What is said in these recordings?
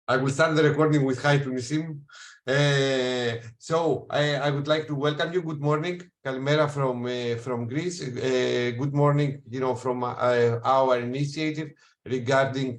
I will start the recording with hi Tunisim. I would like to welcome you. Good morning, Kalimera from Greece. Good morning, from our initiative regarding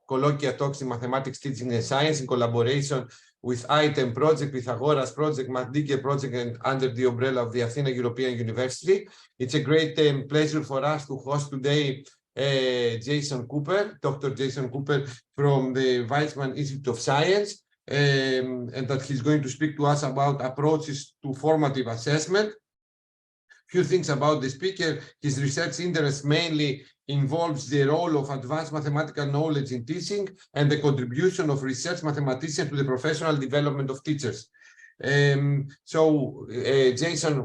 colloquia talks in mathematics, teaching and science in collaboration with ITEM project, with Agoras project, Mathdike project, and under the umbrella of the Athena European University. It's a great pleasure for us to host today Jason Cooper, Dr. Jason Cooper from the Weizmann Institute of Science, and that he's going to speak to us about approaches to formative assessment. Few things about the speaker. His research interest mainly involves the role of advanced mathematical knowledge in teaching and the contribution of research mathematicians to the professional development of teachers. Jason,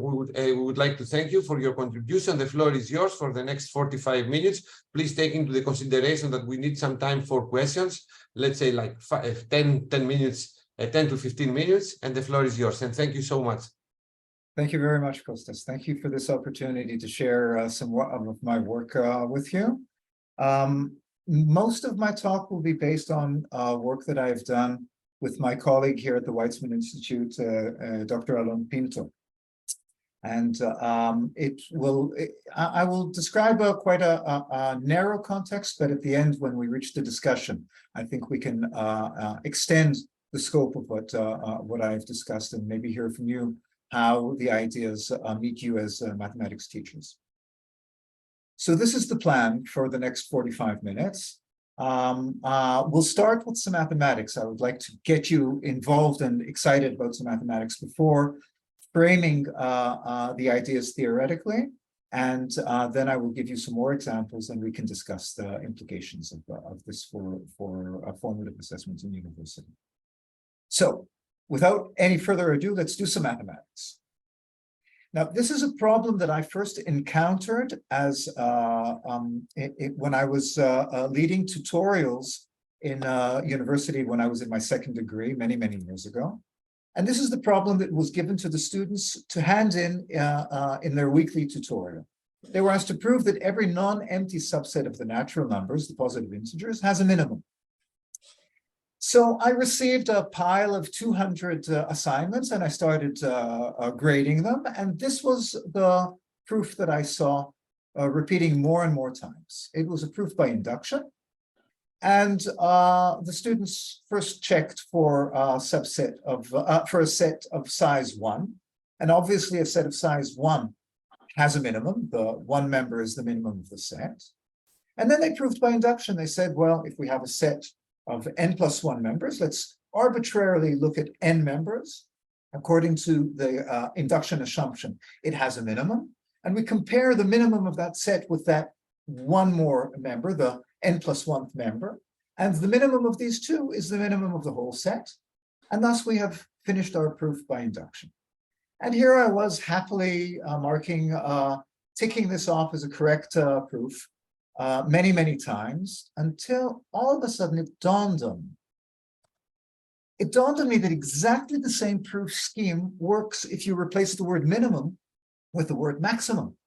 we would like to thank you for your contribution. The floor is yours for the next 45 minutes. Please take into the consideration that we need some time for questions. Let's say like 10 minutes, 10 to 15 minutes, and the floor is yours. And thank you so much. Thank you very much, Kostas. Thank you for this opportunity to share some of my work with you. Most of my talk will be based on work that I've done with my colleague here at the Weizmann Institute, Dr. Alon Pinto. And I will describe quite a narrow context, but at the end, when we reach the discussion, I think we can extend the scope of what I've discussed and maybe hear from you how the ideas meet you as mathematics teachers. So this is the plan for the next 45 minutes. We'll start with some mathematics. I would like to get you involved and excited about some mathematics before framing the ideas theoretically, and then I will give you some more examples and we can discuss the implications of this for formative assessments in university. So without any further ado, let's do some mathematics. Now, this is a problem that I first encountered as when I was leading tutorials in university when I was in my second degree many years ago. And this is the problem that was given to the students to hand in their weekly tutorial. They were asked to prove that every non-empty subset of the natural numbers, the positive integers, has a minimum. So I received a pile of 200 assignments and I started grading them. And this was the proof that I saw repeating more and more times. It was a proof by induction. And the students first checked for a set of size 1. And obviously a set of size 1 has a minimum. The one member is the minimum of the set. And then they proved by induction. They said, well, if we have a set of n plus 1 members, let's arbitrarily look at n members. According to the induction assumption, it has a minimum. And we compare the minimum of that set with that one more member, the n plus 1th member. And the minimum of these two is the minimum of the whole set. And thus we have finished our proof by induction. And here I was happily ticking this off as a correct proof many times, until all of a sudden it dawned on me. It dawned on me that exactly the same proof scheme works if you replace the word minimum with the word maximum.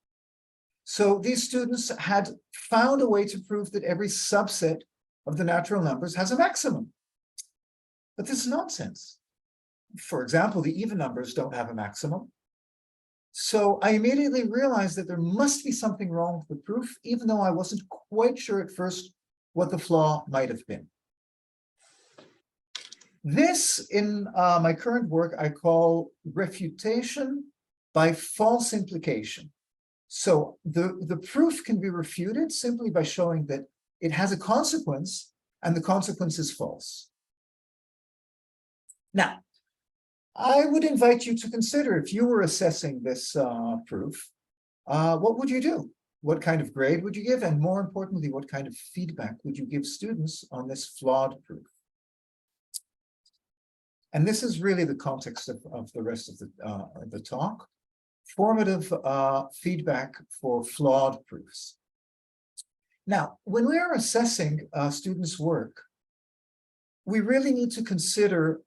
So these students had found a way to prove that every subset of the natural numbers has a maximum. But this is nonsense. For example, the even numbers don't have a maximum. So I immediately realized that there must be something wrong with the proof, even though I wasn't quite sure at first what the flaw might have been. This, in my current work, I call refutation by false implication. So the proof can be refuted simply by showing that it has a consequence and the consequence is false. Now, I would invite you to consider, if you were assessing this proof, what would you do? What kind of grade would you give? And more importantly, what kind of feedback would you give students on this flawed proof? And this is really the context of the rest of the talk. Formative feedback for flawed proofs. Now, when we are assessing students' work, we really need to consider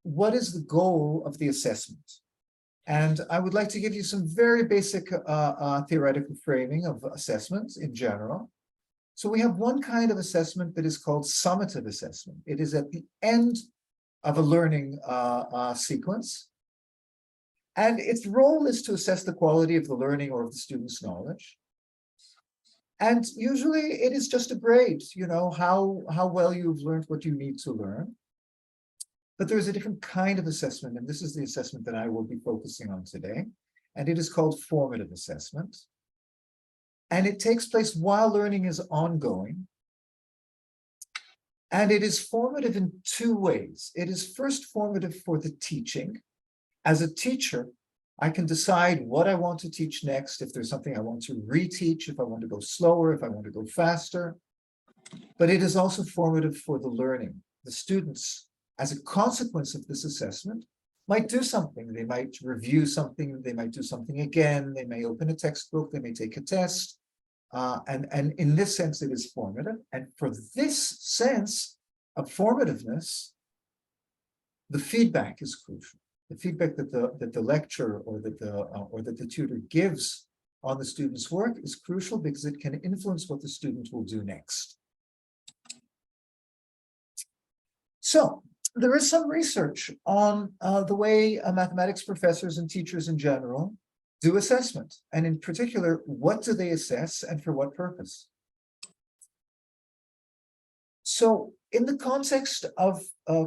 what is the goal of the assessment. And I would like to give you some very basic theoretical framing of assessments in general. So we have one kind of assessment that is called summative assessment. It is at the end of a learning sequence. And its role is to assess the quality of the learning or of the student's knowledge. And usually it is just a grade, you know, how well you've learned what you need to learn. But there's a different kind of assessment, and this is the assessment that I will be focusing on today. And it is called formative assessment. And it takes place while learning is ongoing. And it is formative in two ways. It is first formative for the teaching. As a teacher, I can decide what I want to teach next, if there's something I want to reteach, if I want to go slower, if I want to go faster. But it is also formative for the learning. The students, as a consequence of this assessment, might do something. They might review something, they might do something again, they may open a textbook, they may take a test. And in this sense, it is formative. And for this sense of formativeness, the feedback is crucial. The feedback that the lecturer or that the tutor gives on the student's work is crucial because it can influence what the student will do next. So there is some research on the way mathematics professors and teachers in general do assessment, and in particular, what do they assess and for what purpose? So in the context of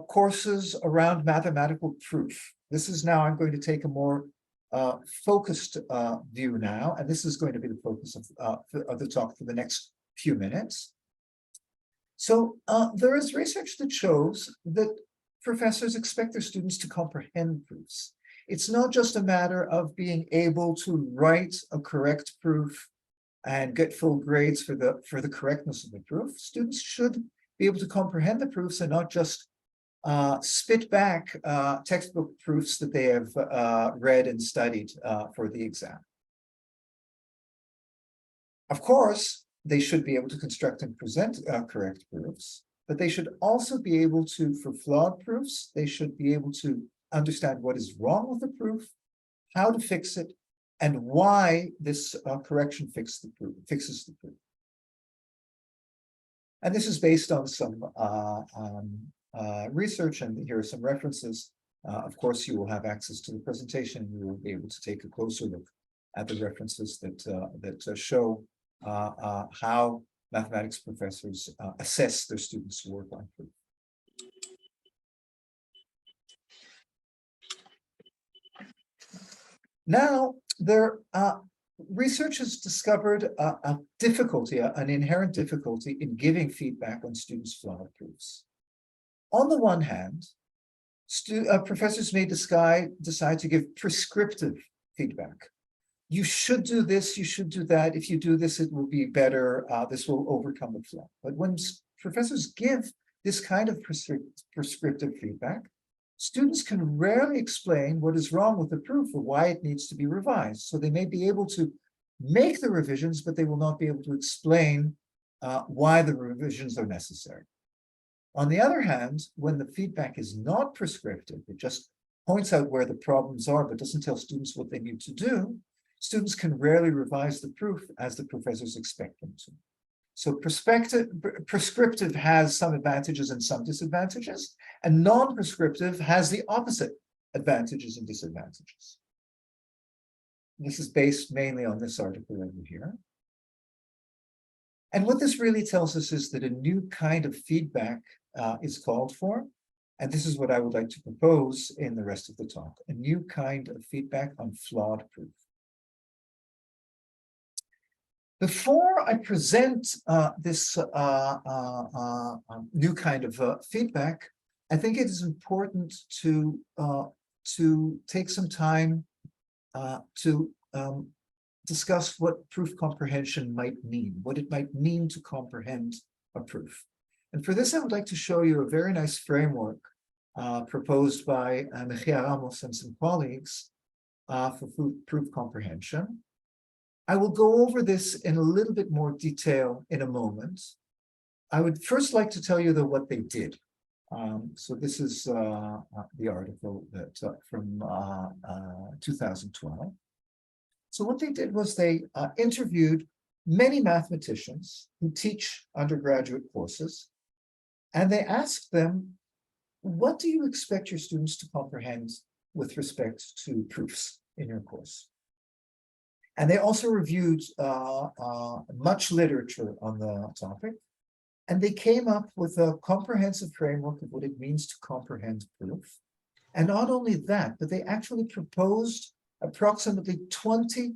courses around mathematical proof, this is now, I'm going to take a more focused view now, and this is going to be the focus of the talk for the next few minutes. So there is research that shows that professors expect their students to comprehend proofs. It's not just a matter of being able to write a correct proof and get full grades for the correctness of the proof. Students should be able to comprehend the proofs and not just spit back textbook proofs that they have read and studied for the exam. Of course, they should be able to construct and present correct proofs, but they should also be able to, for flawed proofs, they should be able to understand what is wrong with the proof, how to fix it, and why this correction fixes the proof. And this is based on some research, and here are some references. Of course, you will have access to the presentation, and you will be able to take a closer look at the references that show how mathematics professors assess their students' work on proof. Now, research has discovered a difficulty, an inherent difficulty in giving feedback on students' flawed proofs. On the one hand, professors may decide to give prescriptive feedback. You should do this, you should do that. If you do this, it will be better. This will overcome the flaw. But when professors give this kind of prescriptive feedback, students can rarely explain what is wrong with the proof or why it needs to be revised. So they may be able to make the revisions, but they will not be able to explain why the revisions are necessary. On the other hand, when the feedback is not prescriptive, it just points out where the problems are, but doesn't tell students what they need to do, students can rarely revise the proof as the professors expect them to. So prescriptive has some advantages and some disadvantages, and non-prescriptive has the opposite advantages and disadvantages. This is based mainly on this article over here. And what this really tells us is that a new kind of feedback is called for. And this is what I would like to propose in the rest of the talk, a new kind of feedback on flawed proof. Before I present this new kind of feedback, I think it is important to take some time to discuss what proof comprehension might mean, what it might mean to comprehend a proof. And for this, I would like to show you a very nice framework proposed by Mejia Ramos and some colleagues for proof comprehension. I will go over this in a little bit more detail in a moment. I would first like to tell you what they did. So this is the article that from 2012. So what they did was they interviewed many mathematicians who teach undergraduate courses, and they asked them, what do you expect your students to comprehend with respect to proofs in your course? And they also reviewed much literature on the topic, and they came up with a comprehensive framework of what it means to comprehend proof. And not only that, but they actually proposed approximately 20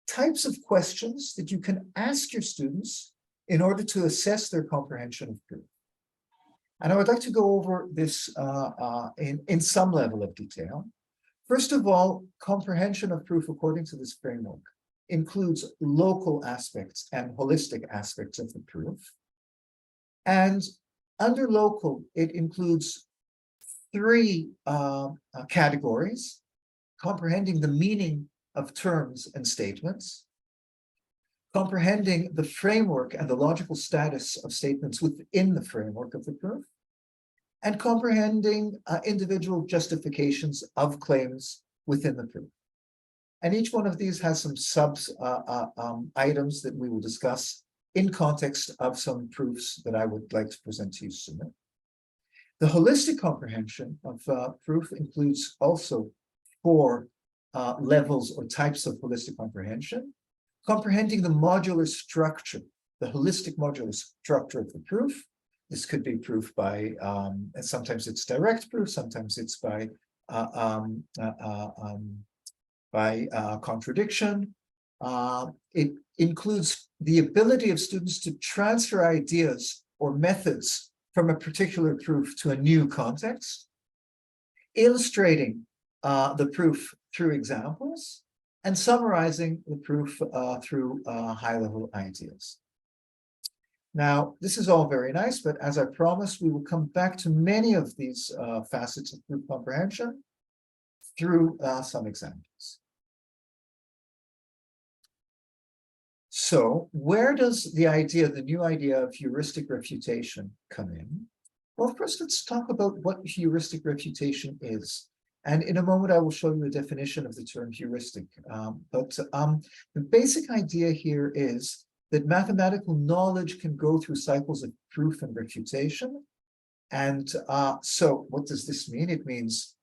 types of questions that you can ask your students in order to assess their comprehension of proof. And I would like to go over this in some level of detail. First of all, comprehension of proof according to this framework includes local aspects and holistic aspects of the proof. And under local, it includes three categories: comprehending the meaning of terms and statements, comprehending the framework and the logical status of statements within the framework of the proof, and comprehending individual justifications of claims within the proof. And each one of these has some items that we will discuss in context of some proofs that I would like to present to you soon. The holistic comprehension of proof includes also 4 levels or types of holistic comprehension: comprehending the modular structure, the holistic modular structure of the proof. This could be proof by, sometimes it's direct proof, sometimes it's by contradiction. It includes the ability of students to transfer ideas or methods from a particular proof to a new context, illustrating the proof through examples, and summarizing the proof through high-level ideas. Now, this is all very nice, but as I promised, we will come back to many of these facets of proof comprehension through some examples. So where does the new idea of heuristic refutation come in? Well, first, let's talk about what heuristic refutation is. And in a moment, I will show you a definition of the term heuristic. The basic idea here is that mathematical knowledge can go through cycles of proof and refutation. And so what does this mean? It means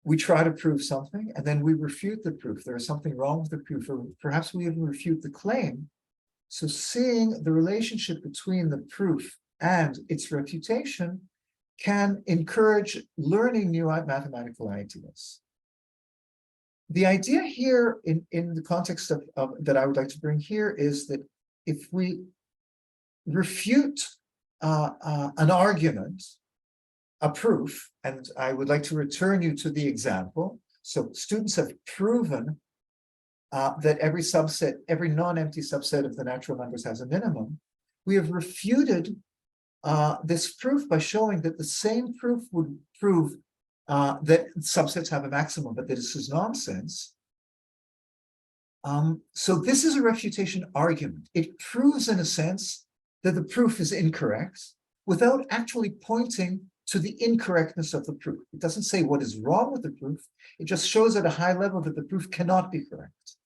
we try to prove something, and then we refute the proof. There is something wrong with the proof, or perhaps we even refute the claim. So seeing the relationship between the proof and its refutation can encourage learning new mathematical ideas. The idea here in the context of that I would like to bring here is that if we refute an argument, a proof, and I would like to return you to the example. So students have proven that every non-empty subset of the natural numbers has a minimum. We have refuted this proof by showing that the same proof would prove that subsets have a maximum, but that this is nonsense. So this is a refutation argument. It proves, in a sense, that the proof is incorrect without actually pointing to the incorrectness of the proof. It doesn't say what is wrong with the proof. It just shows at a high level that the proof cannot be correct.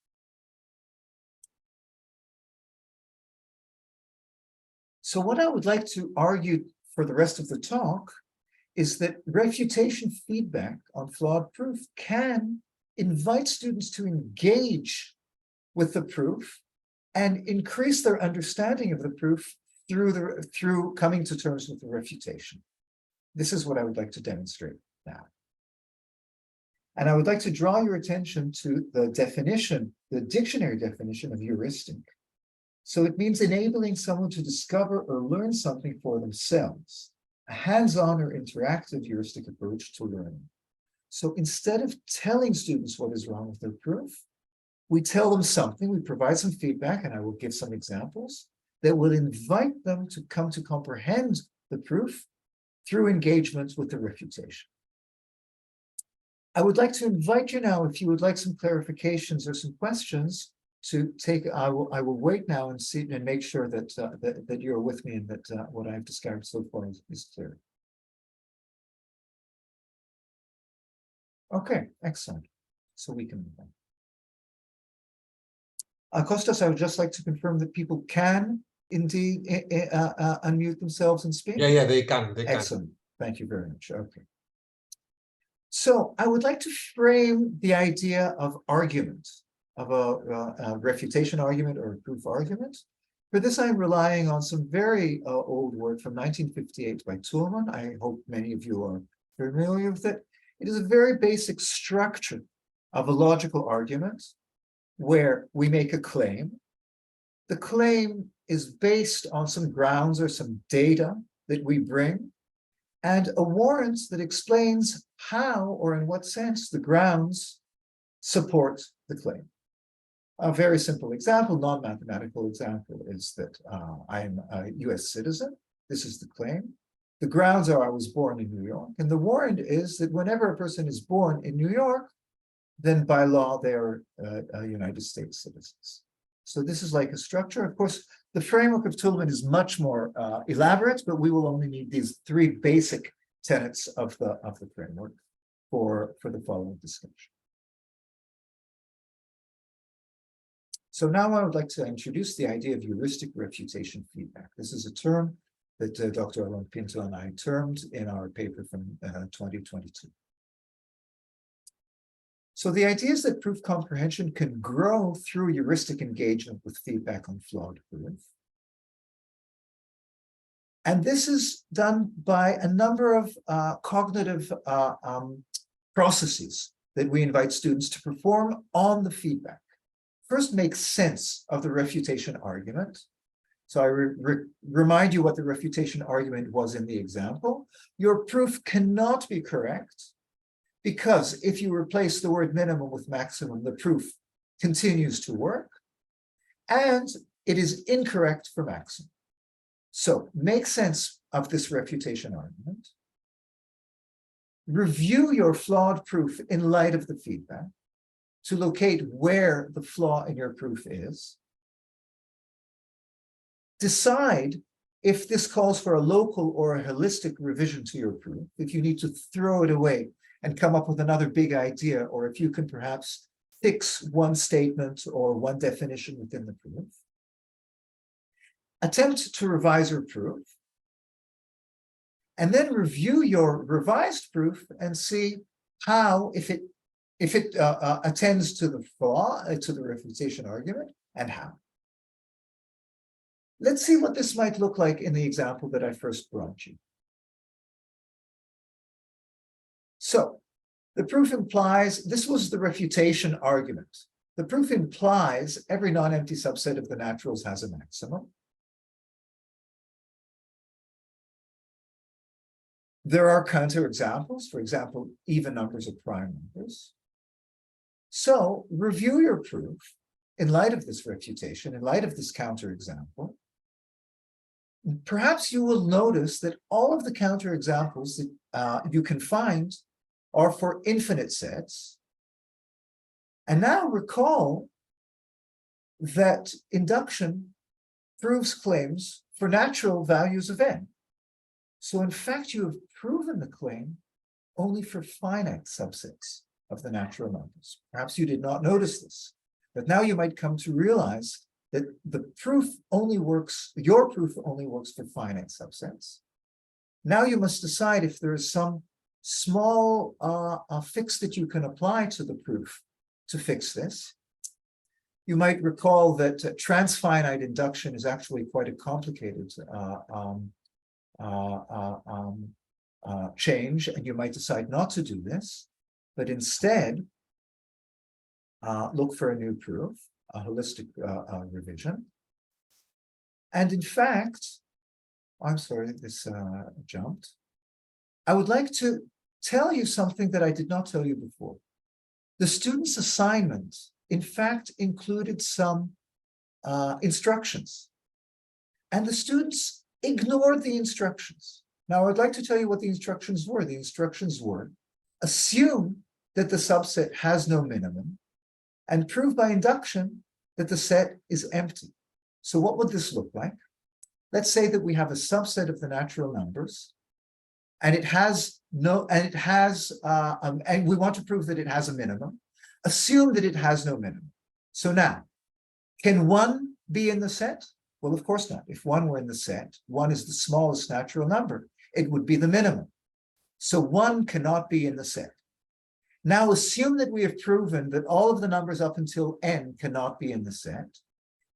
So what I would like to argue for the rest of the talk is that refutation feedback on flawed proof can invite students to engage with the proof and increase their understanding of the proof through coming to terms with the refutation. This is what I would like to demonstrate now. And I would like to draw your attention to the definition, the dictionary definition of heuristic. So it means enabling someone to discover or learn something for themselves, a hands-on or interactive heuristic approach to learning. So instead of telling students what is wrong with their proof, we tell them something, we provide some feedback, and I will give some examples that will invite them to come to comprehend the proof through engagement with the refutation. I would like to invite you now, if you would like some clarifications or some questions, to take. I will wait now and see and make sure that that you're with me and that what I've described so far is clear. Okay, excellent. So we can move on. Kostas, I would just like to confirm that people can indeed unmute themselves and speak. Yeah, they can. Excellent. Thank you very much. Okay. So I would like to frame the idea of argument, of a refutation argument or a proof argument. For this, I'm relying on some very old work from 1958 by Toulmin. I hope many of you are familiar with it. It is a very basic structure of a logical argument where we make a claim. The claim is based on some grounds or some data that we bring, and a warrant that explains how or in what sense the grounds support the claim. A very simple example, non-mathematical example, is that I'm a US citizen. This is the claim. The grounds are I was born in New York, and the warrant is that whenever a person is born in New York, then by law they're United States citizens. So this is like a structure. Of course, the framework of Toulmin is much more elaborate, but we will only need these three basic tenets of the framework for the following discussion. So now I would like to introduce the idea of heuristic refutation feedback. This is a term that Dr. Alon Pinto and I termed in our paper from 2022. So the idea is that proof comprehension can grow through heuristic engagement with feedback on flawed proof. And this is done by a number of cognitive processes that we invite students to perform on the feedback. First, make sense of the refutation argument. So I remind you what the refutation argument was in the example. Your proof cannot be correct because if you replace the word minimum with maximum, the proof continues to work, and it is incorrect for maximum. So make sense of this refutation argument. Review your flawed proof in light of the feedback to locate where the flaw in your proof is. Decide if this calls for a local or a holistic revision to your proof, if you need to throw it away and come up with another big idea, or if you can perhaps fix one statement or one definition within the proof. Attempt to revise your proof, and then review your revised proof and see how, if it attends to the flaw, to the refutation argument, and how. Let's see what this might look like in the example that I first brought you. So the proof implies, this was the refutation argument. The proof implies every non-empty subset of the naturals has a maximum. There are counterexamples, for example, even numbers of prime numbers. So review your proof in light of this refutation, in light of this counterexample. Perhaps you will notice that all of the counterexamples that you can find are for infinite sets. And now recall that induction proves claims for natural values of n. So in fact, you have proven the claim only for finite subsets of the natural numbers. Perhaps you did not notice this, but now you might come to realize that the proof only works, your proof only works for finite subsets. Now you must decide if there is some small fix that you can apply to the proof to fix this. You might recall that transfinite induction is actually quite a complicated change, and you might decide not to do this, but instead look for a new proof, a holistic revision. And in fact, I'm sorry, this jumped. I would like to tell you something that I did not tell you before. The student's assignment, in fact, included some instructions, and the students ignored the instructions. Now, I'd like to tell you what the instructions were. The instructions were, assume that the subset has no minimum, and prove by induction that the set is empty. So what would this look like? Let's say that we have a subset of the natural numbers, and it has no, and we want to prove that it has a minimum. Assume that it has no minimum. So now, Can one be in the set? Well, of course not. If one were in the set, one is the smallest natural number. It would be the minimum. So one cannot be in the set. Now assume that we have proven that all of the numbers up until n cannot be in the set.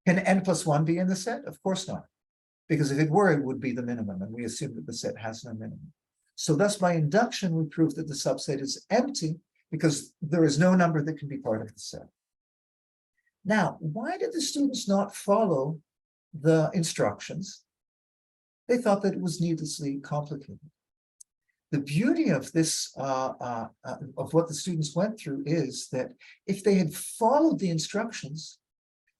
Can n plus 1 be in the set? Of course not. Because if it were, it would be the minimum, and we assume that the set has no minimum. So thus, by induction, we prove that the subset is empty because there is no number that can be part of the set. Now, why did the students not follow the instructions? They thought that it was needlessly complicated. The beauty of this, of what the students went through, is that if they had followed the instructions,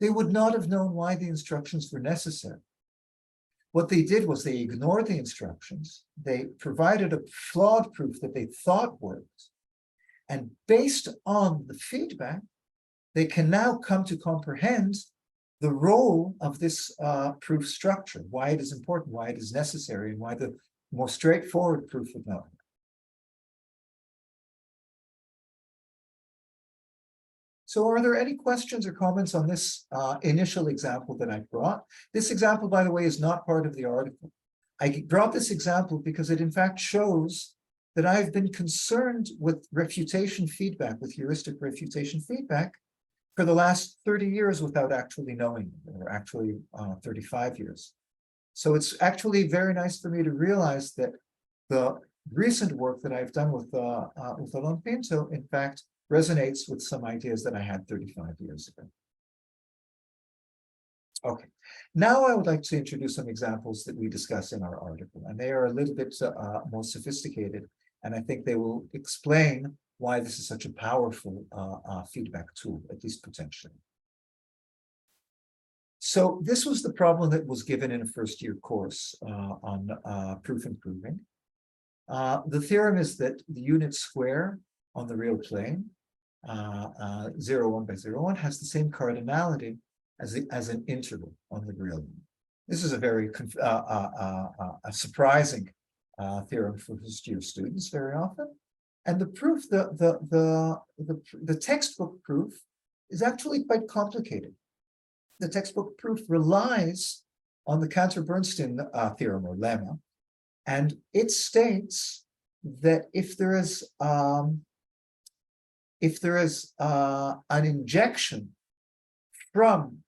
they would not have known why the instructions were necessary. What they did was they ignored the instructions. They provided a flawed proof that they thought worked. And based on the feedback, they can now come to comprehend the role of this proof structure, why it is important, why it is necessary, and why the more straightforward proof would not. So are there any questions or comments on this initial example that I brought? This example, by the way, is not part of the article. I brought this example because it in fact shows that I've been concerned with refutation feedback, with heuristic refutation feedback, for the last 30 years without actually knowing it, or actually 35 years. So it's actually very nice for me to realize that the recent work that I've done with Alon Pinto, in fact, resonates with some ideas that I had 35 years ago. Okay, now I would like to introduce some examples that we discuss in our article, and they are a little bit more sophisticated, and I think they will explain why this is such a powerful feedback tool, at least potentially. So this was the problem that was given in a first-year course on proof and proving. The theorem is that the unit square on the real plane, 0, 1 by 0, 1, has the same cardinality as an interval on the real line. This is a very surprising theorem for first-year students very often. And the proof, the textbook proof is actually quite complicated. The textbook proof relies on the Cantor-Bernstein theorem or lemma, and it states that if there is an injection from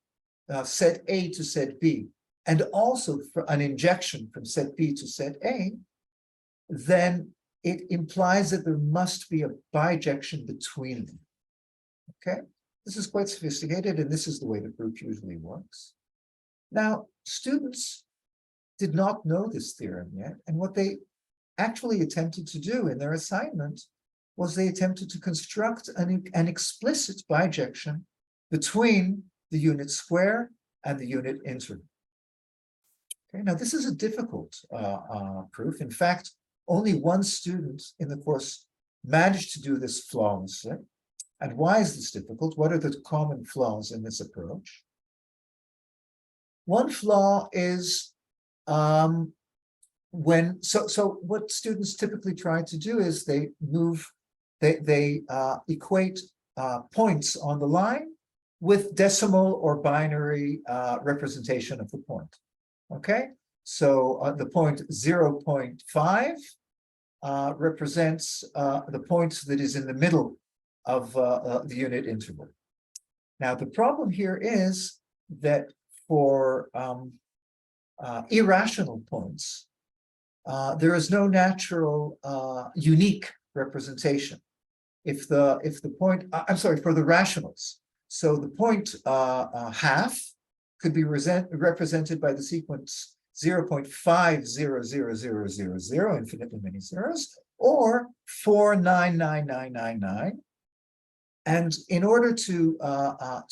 set A to set B, and also for an injection from set B to set A, then it implies that there must be a bijection between them. Okay, this is quite sophisticated, and this is the way the proof usually works. Now, students did not know this theorem yet, and what they actually attempted to do in their assignment was they attempted to construct an explicit bijection between the unit square and the unit interval. Okay, now this is a difficult proof. In fact, only one student in the course managed to do this flawlessly. And why is this difficult? What are the common flaws in this approach? One flaw is what students typically try to do is they equate points on the line with decimal or binary representation of the point. Okay, so the point 0.5 represents the point that is in the middle of the unit interval. Now, the problem here is that for irrational points, there is no natural unique representation. If the point, I'm sorry, for the rationals. So the point half could be represented by the sequence 0.500000, infinitely many zeros, or 499999. And in order to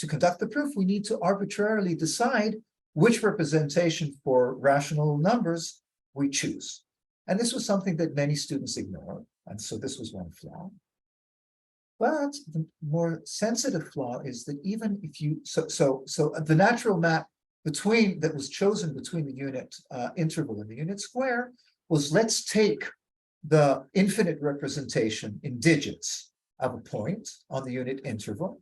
conduct the proof, we need to arbitrarily decide which representation for rational numbers we choose. And this was something that many students ignored. And so this was one flaw. But the more sensitive flaw is that even if you, so the natural map that was chosen between the unit interval and the unit square was, let's take the infinite representation in digits of a point on the unit interval,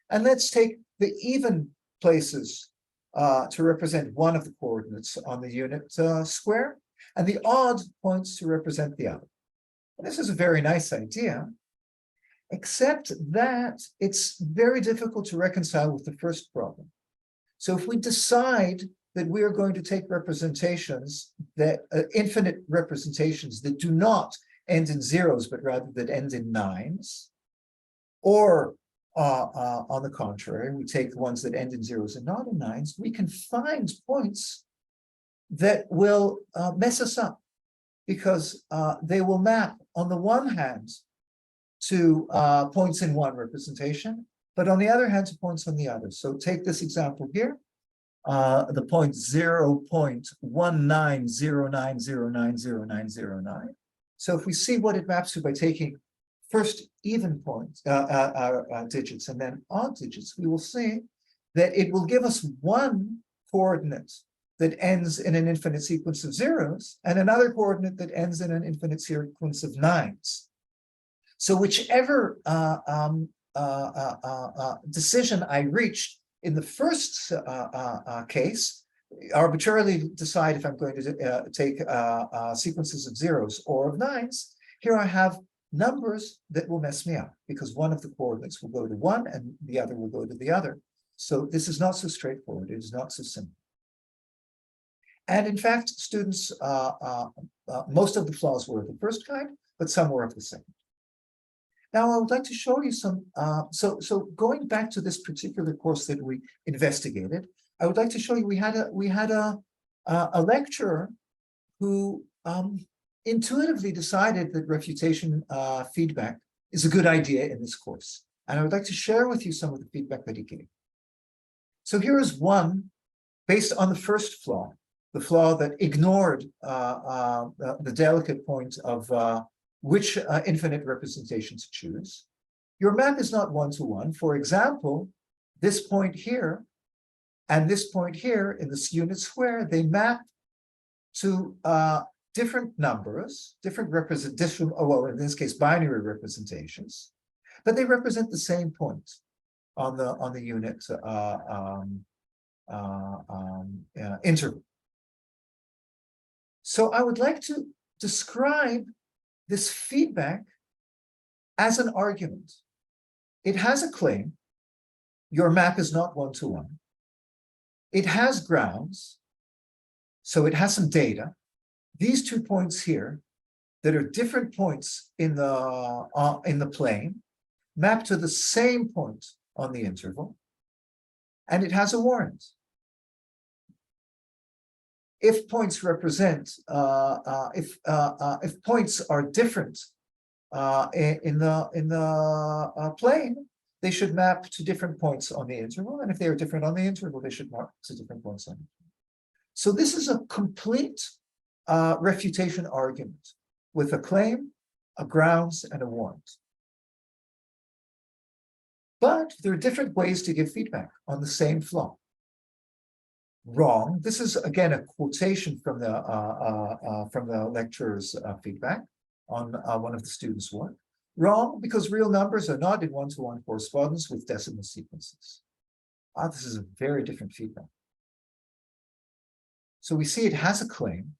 and let's take the even places to represent one of the coordinates on the unit square, and the odd points to represent the other. And this is a very nice idea, except that it's very difficult to reconcile with the first problem. So if we decide that we are going to take representations that infinite representations that do not end in zeros, but rather that end in nines, or on the contrary, we take the ones that end in zeros and not in nines, we can find points that will mess us up, because they will map on the one hand to points in one representation, but on the other hand to points on the other. So take this example here, the point 0.1909090909. So if we see what it maps to by taking first even points, digits, and then odd digits, we will see that it will give us one coordinate that ends in an infinite sequence of zeros and another coordinate that ends in an infinite sequence of nines. So whichever decision I reached in the first case, arbitrarily decide if I'm going to take sequences of zeros or of nines, here I have numbers that will mess me up, because one of the coordinates will go to one and the other will go to the other. So this is not so straightforward. It is not so simple. And in fact, students, most of the flaws were of the first kind, but some were of the second. Now, I would like to show you some, so going back to this particular course that we investigated, I would like to show you, we had a lecturer who intuitively decided that refutation feedback is a good idea in this course. And I would like to share with you some of the feedback that he gave. So here is one based on the first flaw, the flaw that ignored the delicate point of which infinite representation to choose. Your map is not one-to-one. For example, this point here and this point here in this unit square, they map to different numbers, different representation, well, in this case, binary representations, but they represent the same point on the unit interval. So I would like to describe this feedback as an argument. It has a claim. Your map is not one-to-one. It has grounds. So it has some data. These 2 points here that are different points in the plane map to the same point on the interval, and it has a warrant. If points represent, if points are different in the plane, they should map to different points on the interval, and if they are different on the interval, they should map to different points on it. So this is a complete refutation argument with a claim, a grounds, and a warrant. But there are different ways to give feedback on the same flaw. Wrong. This is again a quotation from the lecturer's feedback on one of the students' work. Wrong, because real numbers are not in one-to-one correspondence with decimal sequences. This is a very different feedback. So we see it has a claim,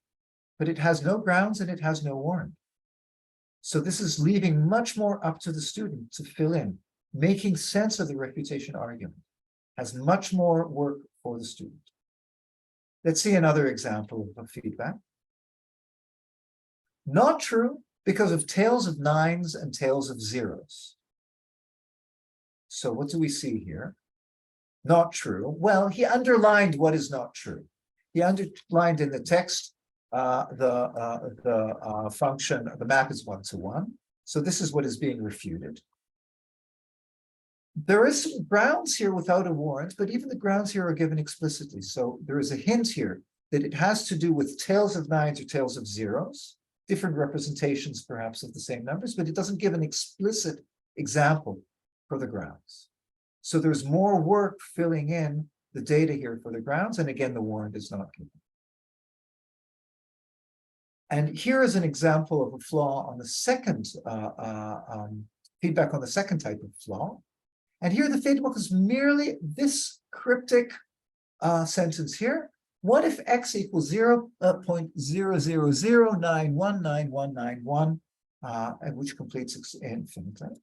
but it has no grounds and it has no warrant. So this is leaving much more up to the student to fill in. Making sense of the refutation argument has much more work for the student. Let's see another example of feedback. Not true because of tails of nines and tails of zeros. So what do we see here? Not true. Well, he underlined what is not true. He underlined in the text the function, the map is one-to-one. So this is what is being refuted. There is some grounds here without a warrant, but even the grounds here are given explicitly. So there is a hint here that it has to do with tails of nines or tails of zeros, different representations perhaps of the same numbers, but it doesn't give an explicit example for the grounds. So there's more work filling in the data here for the grounds, and again, the warrant is not given. And here is an example of a flaw on the second, feedback on the second type of flaw. And here the feedback is merely this cryptic sentence here. What if x equals 0.000919191, which completes infinitely?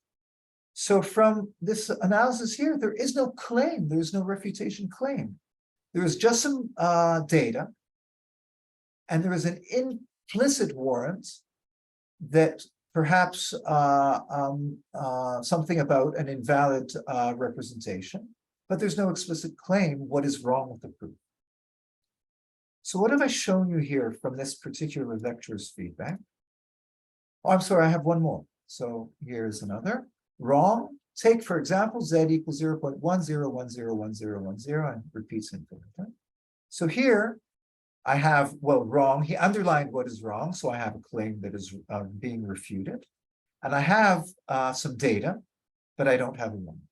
So from this analysis here, there is no claim, there is no refutation claim. There is just some data, and there is an implicit warrant that perhaps something about an invalid representation, but there's no explicit claim what is wrong with the proof. So what have I shown you here from this particular lecture's feedback? Oh, I'm sorry, I have one more. So here's another. Wrong. Take, for example, z equals 0.10101010 and repeats infinitely. So here I have, well, wrong. He underlined what is wrong. So I have a claim that is being refuted. And I have some data, but I don't have a one.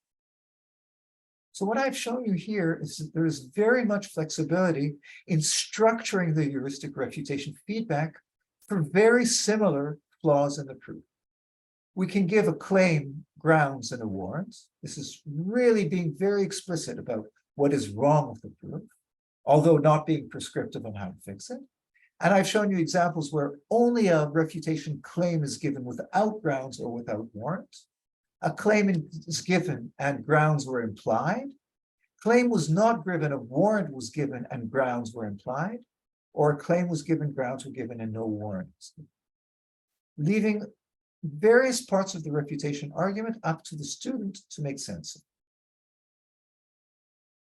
So what I've shown you here is that there is very much flexibility in structuring the heuristic refutation feedback for very similar flaws in the proof. We can give a claim, grounds, and a warrant. This is really being very explicit about what is wrong with the proof, although not being prescriptive on how to fix it. And I've shown you examples where only a refutation claim is given without grounds or without warrant. A claim is given and grounds were implied. Claim was not given, a warrant was given and grounds were implied, or a claim was given, grounds were given, and no warrant was given. Leaving various parts of the refutation argument up to the student to make sense of.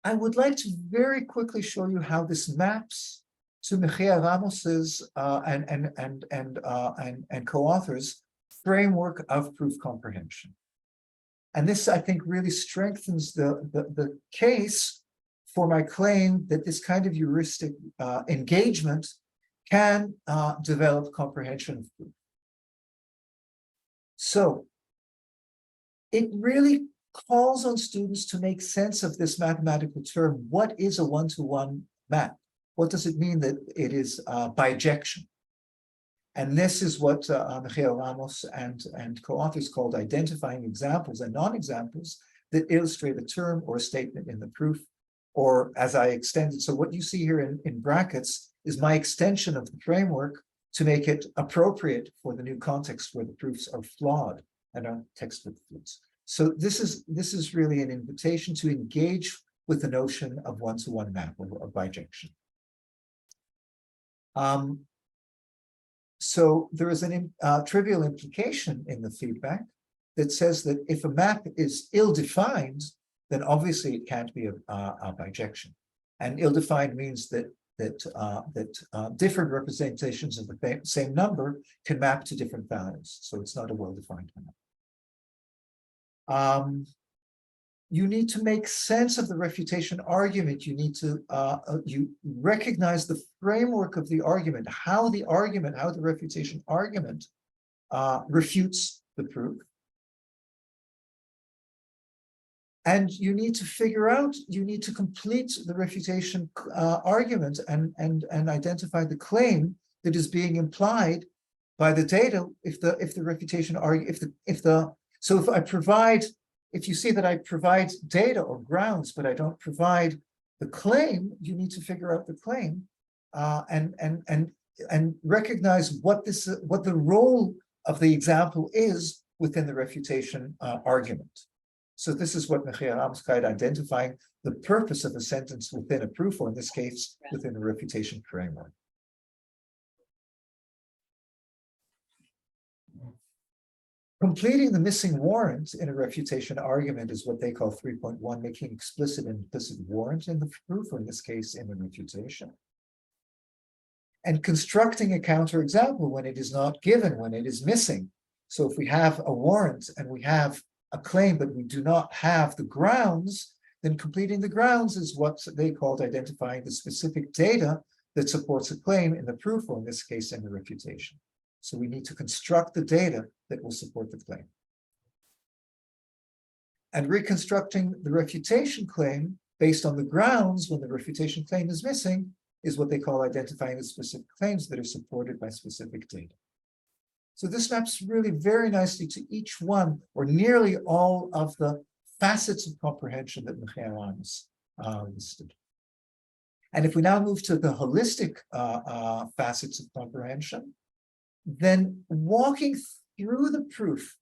I would like to very quickly show you how this maps to Mejia Ramos's and co-authors' framework of proof comprehension. And this, I think, really strengthens the case for my claim that this kind of heuristic engagement can develop comprehension of proof. So it really calls on students to make sense of this mathematical term. What is a one-to-one map? What does it mean that it is bijection? And this is what Mejia Ramos and co-authors called identifying examples and non-examples that illustrate a term or a statement in the proof, or as I extended. So what you see here in brackets is my extension of the framework to make it appropriate for the new context where the proofs are flawed and are textbook proofs. So this is really an invitation to engage with the notion of one-to-one map or bijection. So there is an trivial implication in the feedback that says that if a map is ill-defined, then obviously it can't be a bijection. And ill-defined means that different representations of the same number can map to different values. So it's not a well-defined map. You need to make sense of the refutation argument. You need to you recognize the framework of the argument, how the refutation argument refutes the proof. And you need to figure out, you need to complete the refutation argument and identify the claim that is being implied by the data if the refutation argument, so if I provide, if you see that I provide data or grounds, but I don't provide the claim, you need to figure out the claim and recognize what the role of the example is within the refutation argument. So this is what Mejia Ramos called identifying the purpose of a sentence within a proof, or in this case, within a refutation framework. Completing the missing warrant in a refutation argument is what they call 3.1, making explicit and implicit warrant in the proof, or in this case, in the refutation. And constructing a counterexample when it is not given, when it is missing. So if we have a warrant and we have a claim, but we do not have the grounds, then completing the grounds is what they called identifying the specific data that supports a claim in the proof, or in this case, in the refutation. So we need to construct the data that will support the claim. And reconstructing the refutation claim based on the grounds when the refutation claim is missing is what they call identifying the specific claims that are supported by specific data. So this maps really very nicely to each one or nearly all of the facets of comprehension that Michael Ramos listed. And if we now move to the holistic facets of comprehension, then walking through the proof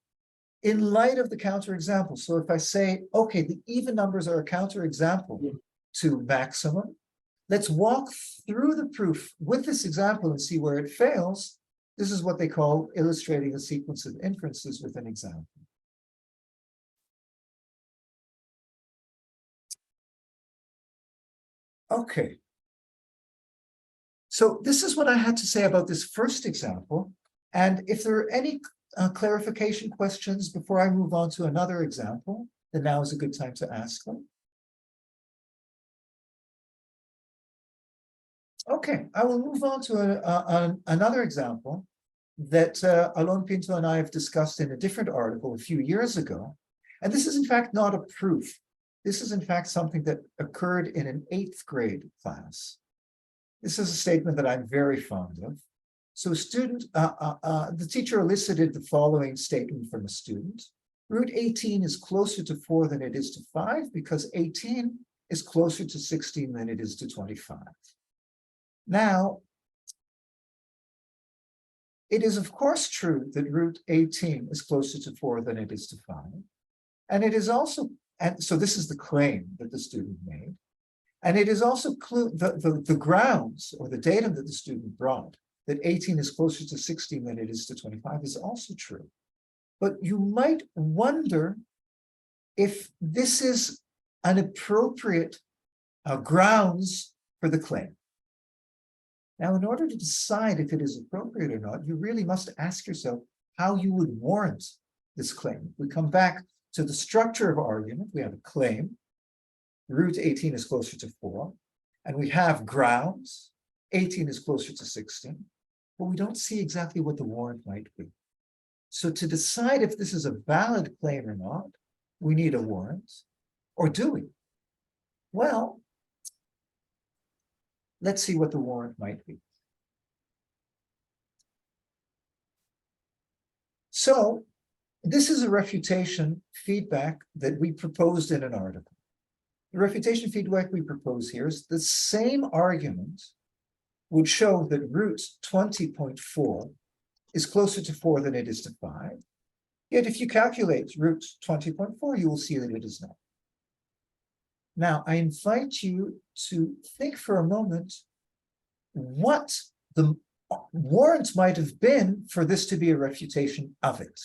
in light of the counterexample. So if I say, okay, the even numbers are a counterexample to maximum, let's walk through the proof with this example and see where it fails. This is what they call illustrating a sequence of inferences with an example. Okay. So this is what I had to say about this first example. And if there are any clarification questions before I move on to another example, then now is a good time to ask them. Okay, I will move on to another example that Alon Pinto and I have discussed in a different article a few years ago. And this is in fact not a proof. This is in fact something that occurred in an 8th grade class. This is a statement that I'm very fond of. So the teacher elicited the following statement from a student. Root 18 is closer to 4 than it is to 5 because 18 is closer to 16 than it is to 25. Now, it is of course true that root 18 is closer to 4 than it is to 5. And it is also, and so this is the claim that the student made. And it is also the grounds or the datum that the student brought that 18 is closer to 16 than it is to 25 is also true. But you might wonder if this is an appropriate grounds for the claim. Now, in order to decide if it is appropriate or not, you really must ask yourself how you would warrant this claim. We come back to the structure of argument. We have a claim. Root 18 is closer to 4. And we have grounds. 18 is closer to 16. But we don't see exactly what the warrant might be. So to decide if this is a valid claim or not, we need a warrant. Or do we? Well, let's see what the warrant might be. So this is a refutation feedback that we proposed in an article. The refutation feedback we propose here is the same argument would show that root 20.4 is closer to 4 than it is to 5. Yet if you calculate root 20.4, you will see that it is not. Now, I invite you to think for a moment what the warrant might have been for this to be a refutation of it.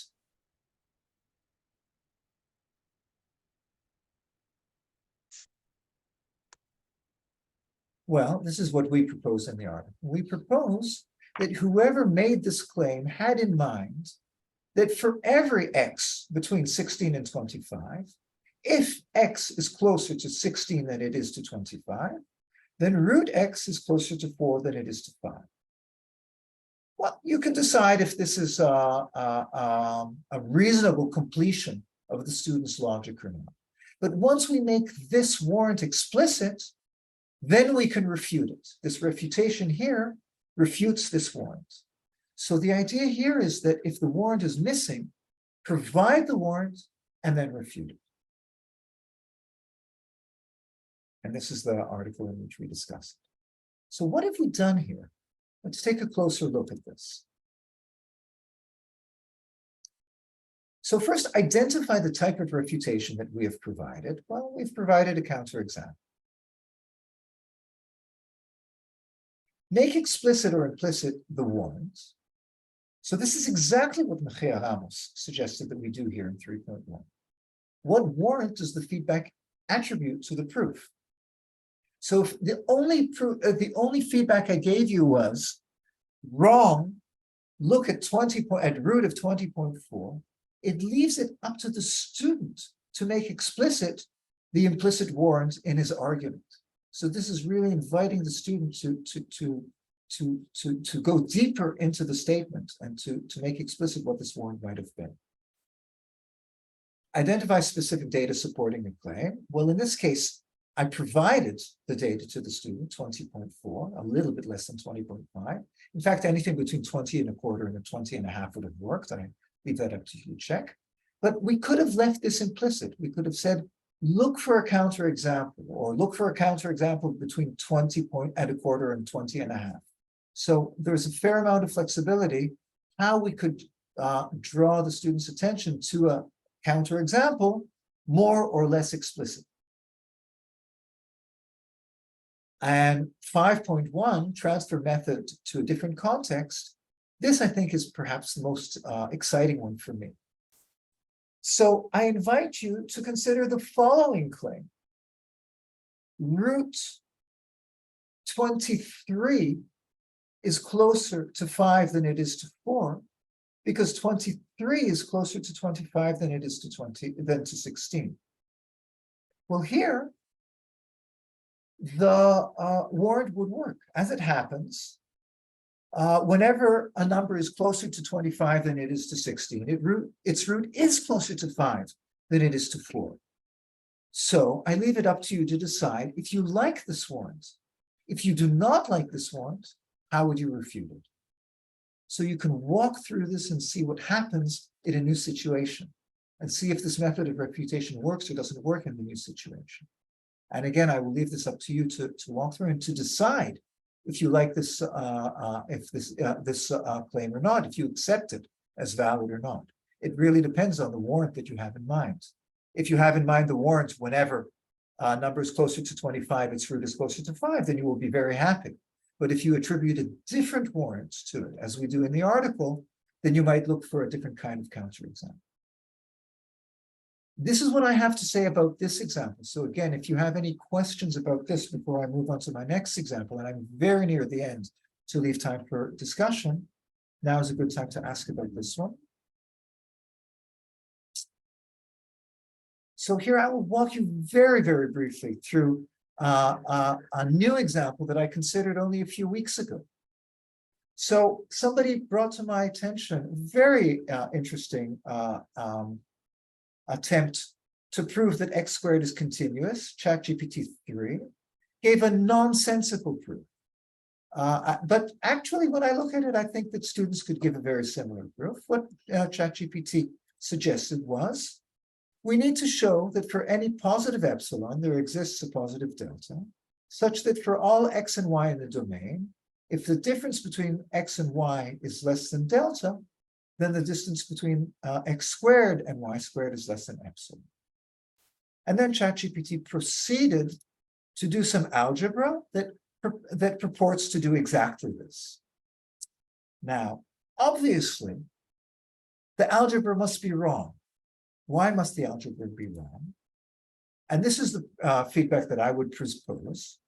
Well, this is what we propose in the article. We propose that whoever made this claim had in mind that for every x between 16 and 25, if x is closer to 16 than it is to 25, then root x is closer to 4 than it is to 5. Well, you can decide if this is a reasonable completion of the student's logic or not. But once we make this warrant explicit, then we can refute it. This refutation here refutes this warrant. So the idea here is that if the warrant is missing, provide the warrant and then refute it. And this is the article in which we discuss it. So what have we done here? Let's take a closer look at this. So first, identify the type of refutation that we have provided. Well, we've provided a counterexample. Make explicit or implicit the warrant. So this is exactly what Michael Ramos suggested that we do here in 3.1. What warrant does the feedback attribute to the proof? So if the only feedback I gave you was wrong, look at root of 20.4, it leaves it up to the student to make explicit the implicit warrant in his argument. So this is really inviting the student to go deeper into the statement and to make explicit what this warrant might have been. Identify specific data supporting a claim. Well, in this case, I provided the data to the student, 20.4, a little bit less than 20.5. In fact, anything between 20 and a quarter and a 20 and a half would have worked. I leave that up to you to check. But we could have left this implicit. We could have said, look for a counterexample, or look for a counterexample between 20.25 and 20.5. So there's a fair amount of flexibility how we could draw the student's attention to a counterexample, more or less explicit. And 5.1, transfer method to a different context. This, I think, is perhaps the most exciting one for me. So I invite you to consider the following claim. Root 23 is closer to 5 than it is to 4, because 23 is closer to 25 than it is to 16. Well, here, the warrant would work. As it happens, whenever a number is closer to 25 than it is to 16, its root is closer to 5 than it is to 4. So I leave it up to you to decide if you like this warrant. If you do not like this warrant, how would you refute it? So you can walk through this and see what happens in a new situation, and see if this method of refutation works or doesn't work in the new situation. And again, I will leave this up to you to walk through and to decide if you like this, claim or not, if you accept it as valid or not. It really depends on the warrant that you have in mind. If you have in mind the warrant whenever a number is closer to 25, its root is closer to 5, then you will be very happy. But if you attribute a different warrant to it, as we do in the article, then you might look for a different kind of counterexample. This is what I have to say about this example. So again, if you have any questions about this before I move on to my next example, and I'm very near the end to leave time for discussion, now is a good time to ask about this one. So here I will walk you very, very briefly through a new example that I considered only a few weeks ago. So somebody brought to my attention a very interesting attempt to prove that x squared is continuous. ChatGPT 3 gave a nonsensical proof. But actually, when I look at it, I think that students could give a very similar proof. What ChatGPT suggested was, we need to show that for any positive epsilon, there exists a positive delta, such that for all x and y in the domain, if the difference between x and y is less than delta, then the distance between x squared and y squared is less than epsilon. And then ChatGPT proceeded to do some algebra that purports to do exactly this. Now, obviously, the algebra must be wrong. Why must the algebra be wrong? And this is the feedback that I would propose.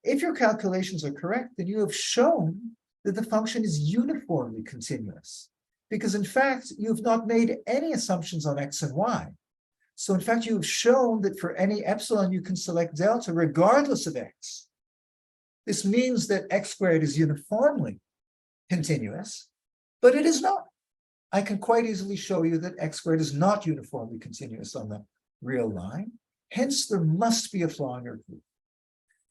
If your calculations are correct, then you have shown that the function is uniformly continuous, because in fact, you've not made any assumptions on x and y. So in fact, you've shown that for any epsilon, you can select delta regardless of x. This means that x squared is uniformly continuous, but it is not. I can quite easily show you that x squared is not uniformly continuous on the real line. Hence, there must be a flaw in your proof.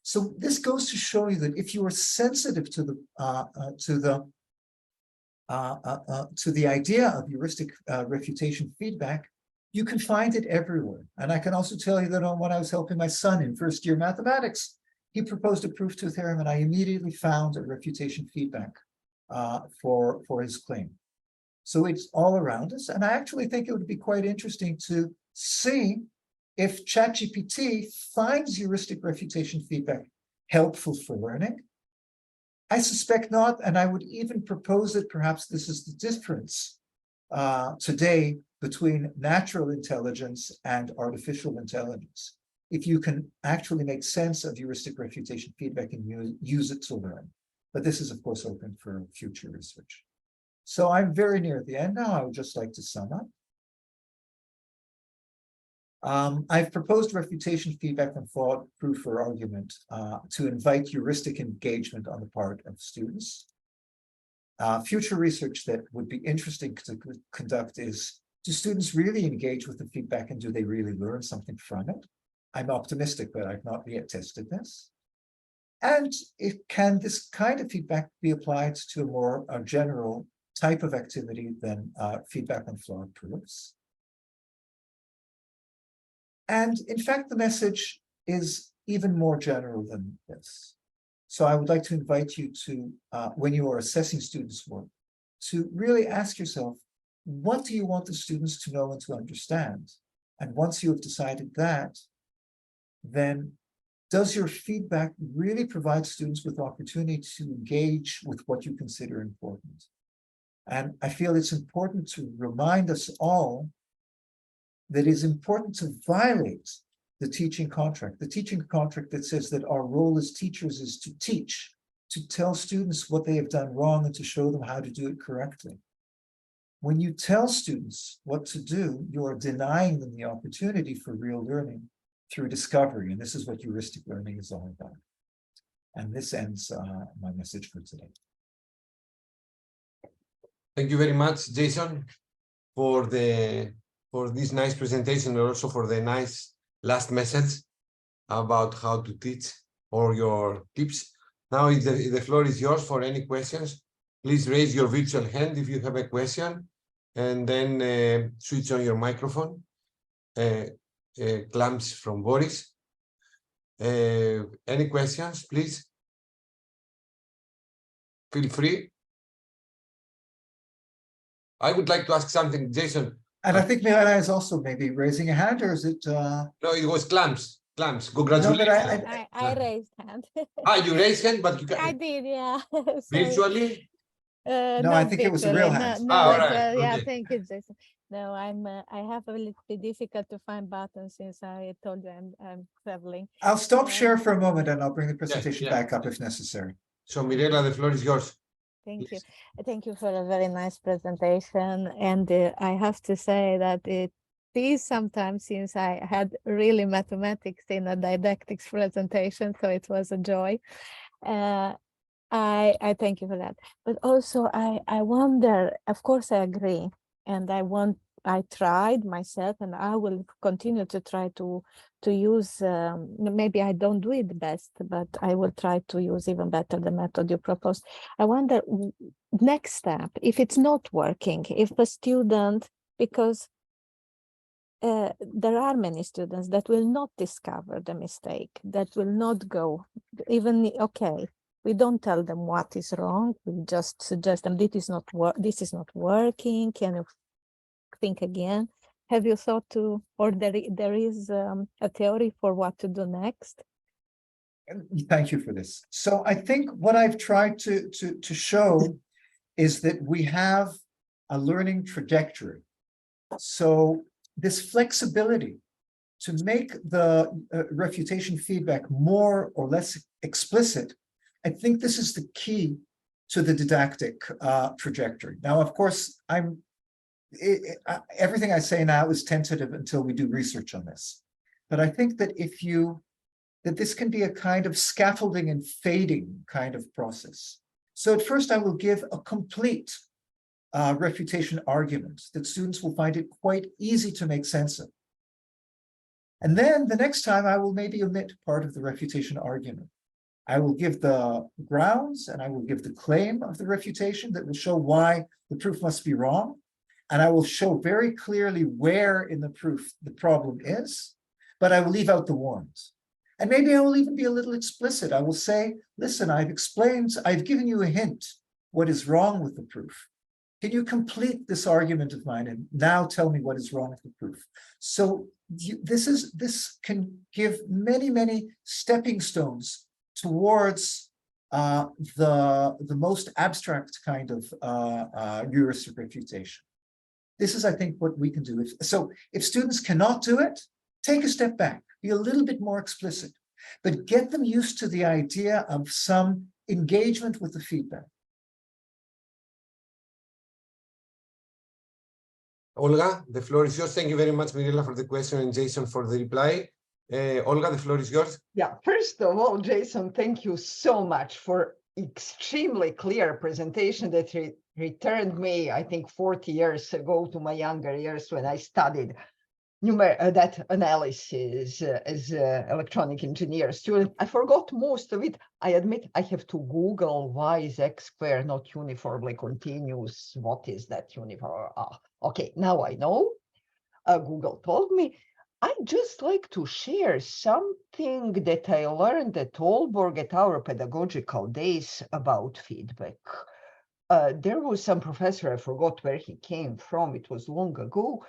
So this goes to show you that if you are sensitive to the idea of heuristic refutation feedback, you can find it everywhere. And I can also tell you that when I was helping my son in first-year mathematics, he proposed a proof to a theorem, and I immediately found a refutation feedback for his claim. So it's all around us. And I actually think it would be quite interesting to see if ChatGPT finds heuristic refutation feedback helpful for learning. I suspect not, and I would even propose that perhaps this is the difference today between natural intelligence and artificial intelligence. If you can actually make sense of heuristic refutation feedback and use it to learn. But this is, of course, open for future research. So I'm very near the end now. I would just like to sum up. I've proposed refutation feedback and flawed proof or argument to invite heuristic engagement on the part of students. Future research that would be interesting to conduct is, do students really engage with the feedback and do they really learn something from it? I'm optimistic, but I've not yet tested this. And can this kind of feedback be applied to a more general type of activity than feedback on flawed proofs? And in fact, the message is even more general than this. So I would like to invite you to, when you are assessing students' work, to really ask yourself, what do you want the students to know and to understand? And once you have decided that, then does your feedback really provide students with opportunity to engage with what you consider important? And I feel it's important to remind us all that it's important to violate the teaching contract that says that our role as teachers is to teach, to tell students what they have done wrong and to show them how to do it correctly. When you tell students what to do, you are denying them the opportunity for real learning through discovery. And this is what heuristic learning is all about. And this ends my message for today. Thank you very much, Jason, for this nice presentation and also for the nice last message about how to teach or your tips. Now the floor is yours for any questions. Please raise your virtual hand if you have a question, and then switch on your microphone. Clams from Boris. Any questions, please? Feel free. I would like to ask something, Jason. And I think Mirella is also maybe raising a hand, or is it? No, it was Clams. Clams. Congratulations. No, I raised hand. You raised hand, but you can. I did, yeah. Virtually? No, I think it was a real hand. No, all right. yeah, Okay. thank you, Jason. No, I have a little bit difficult to find buttons since I told you I'm traveling. I'll stop share for a moment and I'll bring the presentation yeah. back up if necessary. So Mirella, the floor is yours. Thank you. Please. Thank you for a very nice presentation. And I have to say that it is sometimes, since I had really mathematics in a didactics presentation, so it was a joy. I thank you for that. But also I wonder, of course I agree, and I tried myself and I will continue to try to use, maybe I don't do it best, but I will try to use even better the method you proposed. I wonder, next step, if it's not working, if a student, because there are many students that will not discover the mistake, that will not go, even, okay, we don't tell them what is wrong, we just suggest them, this is not working, can you think again? Have you thought to, or there is a theory for what to do next? Thank you for this. So I think what I've tried to show is that we have a learning trajectory. So this flexibility to make the refutation feedback more or less explicit, I think this is the key to the didactic trajectory. Now, of course, everything I say now is tentative until we do research on this. But I think that that this can be a kind of scaffolding and fading kind of process. So at first I will give a complete refutation argument that students will find it quite easy to make sense of. And then the next time I will maybe omit part of the refutation argument. I will give the grounds and I will give the claim of the refutation that will show why the proof must be wrong. And I will show very clearly where in the proof the problem is, but I will leave out the warnings. And maybe I will even be a little explicit. I will say, listen, I've given you a hint what is wrong with the proof. Can you complete this argument of mine and now tell me what is wrong with the proof? So this can give many, many stepping stones towards the most abstract kind of heuristic refutation. This is, I think, what we can do. If students cannot do it, take a step back, be a little bit more explicit, but get them used to the idea of some engagement with the feedback. Olga, the floor is yours. Thank you very much, Mirella, for the question and Jason for the reply. Olga, the floor is yours. Yeah, first of all, Jason, thank you so much for extremely clear presentation that returned me, I think, 40 years ago to my younger years when I studied that analysis as an electronic engineer student. I forgot most of it. I admit I have to Google why is x squared not uniformly continuous? What is that uniform? Okay, now I know. Google told me. I just like to share something that I learned at Aalborg at our pedagogical days about feedback. There was some professor, I forgot where he came from, it was long ago.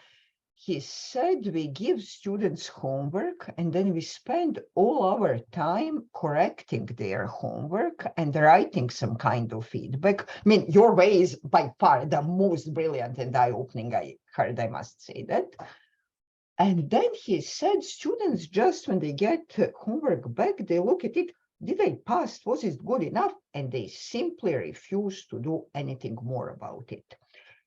He said we give students homework and then we spend all our time correcting their homework and writing some kind of feedback. I mean, your way is by far the most brilliant and eye-opening I heard, I must say that. And then he said students just when they get homework back, they look at it, did I pass? Was it good enough? And they simply refuse to do anything more about it.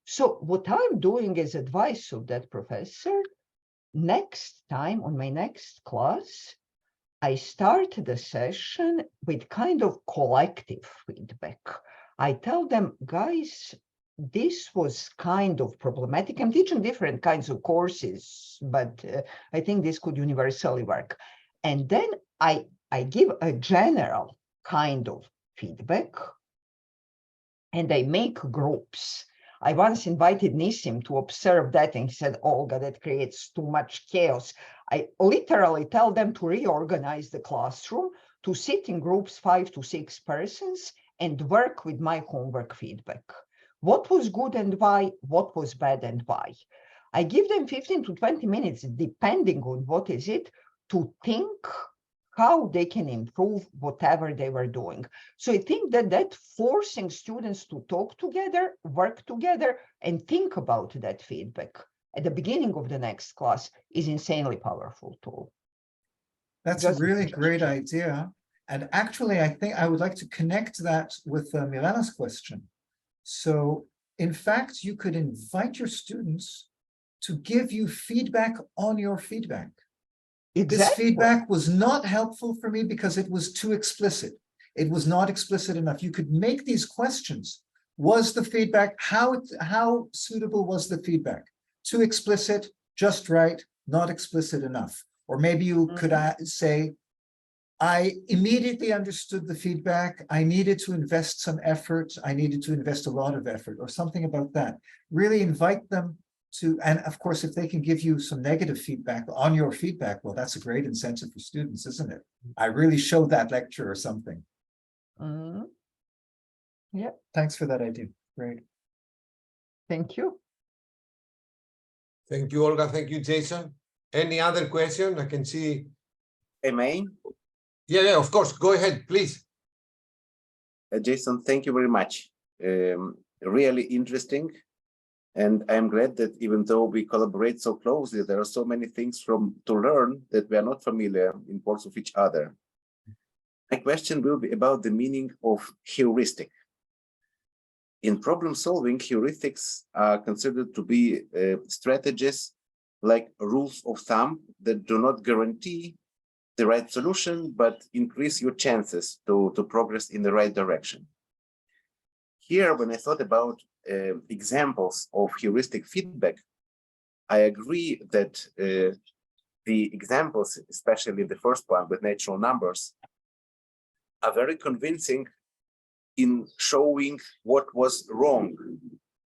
So what I'm doing is advice of that professor. Next time on my next class, I start the session with kind of collective feedback. I tell them, guys, this was kind of problematic. I'm teaching different kinds of courses, but I think this could universally work. And then I give a general kind of feedback and I make groups. I once invited Nissim to observe that, and he said, Olga, that creates too much chaos. I literally tell them to reorganize the classroom, to sit in groups 5 to 6 persons, and work with my homework feedback. What was good and why? What was bad and why? I give them 15 to 20 minutes, depending on what is it, to think how they can improve whatever they were doing. So I think that forcing students to talk together, work together, and think about that feedback at the beginning of the next class is insanely powerful tool. That's a really great idea. And actually, I think I would like to connect that with Milena's question. So in fact, you could invite your students to give you feedback on your feedback. Exactly. This feedback was not helpful for me because it was too explicit. It was not explicit enough. You could make these questions. Was the feedback, how suitable was the feedback? Too explicit, just right, not explicit enough. Or maybe you could say, I immediately understood the feedback. I needed to invest some effort. I needed to invest a lot of effort or something about that. Really invite them to, and of course, if they can give you some negative feedback on your feedback, well, that's a great incentive for students, isn't it? I really showed that lecture or something. Yeah. Thanks for that idea. Great. Thank you. Thank you, Olga. Thank you, Jason. Any other question? I can see. May? Yeah, of course. Go ahead, please. Jason, thank you very much. Really interesting. And I'm glad that even though we collaborate so closely, there are so many things to learn that we are not familiar in parts of each other. My question will be about the meaning of heuristic. In problem solving, heuristics are considered to be strategies like rules of thumb that do not guarantee the right solution, but increase your chances to progress in the right direction. Here, when I thought about examples of heuristic feedback, I agree that the examples, especially the first one with natural numbers, are very convincing in showing what was wrong,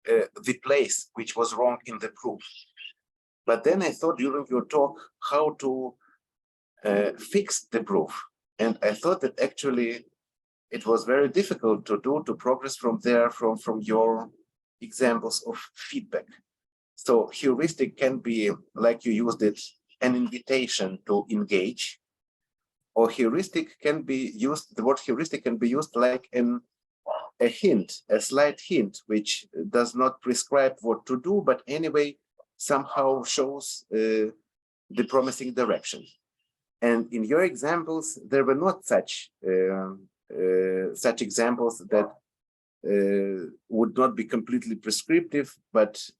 the place which was wrong in the proof. But then I thought during your talk how to fix the proof. And I thought that actually it was very difficult to progress from there, from your examples of feedback. So heuristic can be, like you used it, an invitation to engage, or heuristic can be used, the word heuristic can be used like a hint, a slight hint, which does not prescribe what to do, but anyway, somehow shows the promising direction. And in your examples, there were not such examples that would not be completely prescriptive, but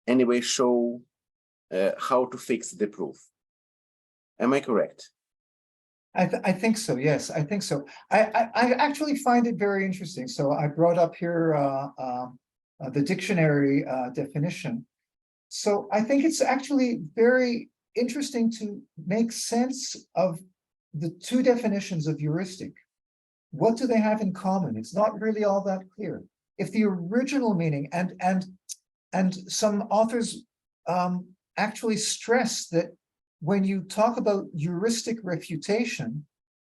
anyway show how to fix the proof. Am I correct? I think so, yes, I think so. I actually find it very interesting. So I brought up here the dictionary definition. So I think it's actually very interesting to make sense of the two definitions of heuristic. What do they have in common? It's not really all that clear. If the original meaning, and some authors actually stress that when you talk about heuristic refutation,